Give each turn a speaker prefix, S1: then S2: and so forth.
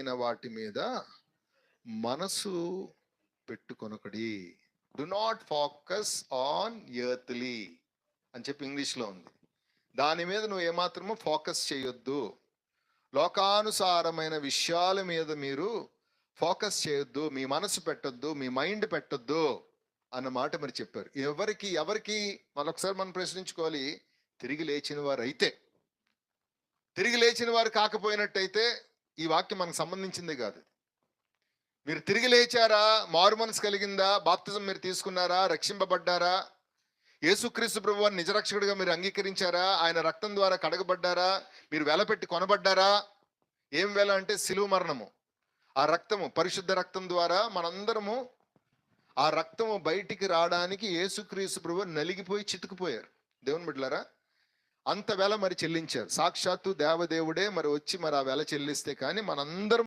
S1: వాటి మీద మనసు పెట్టుకొనకడి. Do not focus on earthly అని చెప్పి ఇంగ్లీష్లో ఉంది. దాని మీద నువ్వు ఏమాత్రమో ఫోకస్ చేయొద్దు. లోకానుసారమైన విషయాల మీద మీరు ఫోకస్ చేయొద్దు, మీ మనసు పెట్టొద్దు, మీ మైండ్ పెట్టొద్దు అన్నమాట మరి చెప్పారు. ఎవరికి మరొకసారి మనం ప్రశ్నించుకోవాలి. తిరిగి లేచిన వారు అయితే. తిరిగి లేచిన వారు కాకపోయినట్టయితే ఈ వాక్యం మనకు సంబంధించింది కాదు. మీరు తిరిగి లేచారా? మారు మనసు కలిగిందా? బాప్తిజం మీరు తీసుకున్నారా? రక్షింపబడ్డారా? యేసుక్రీస్తు ప్రభువుని నిజరక్షకుడిగా మీరు అంగీకరించారా? ఆయన రక్తం ద్వారా కడగబడ్డారా? మీరు వెలపెట్టి కొనబడ్డారా? ఏం వెల అంటే సిలువ మరణము. ఆ రక్తము, పరిశుద్ధ రక్తం ద్వారా మనందరము ఆ రక్తము బయటికి రావడానికి యేసుక్రీస్తు ప్రభువు నలిగిపోయి చితుకుపోయారు. దేవుని బిడ్డలారా, అంత వెల మరి చెల్లించారు. సాక్షాత్తు దేవదేవుడే మరి వచ్చి మరి ఆ వెల చెల్లిస్తే కానీ మనందరం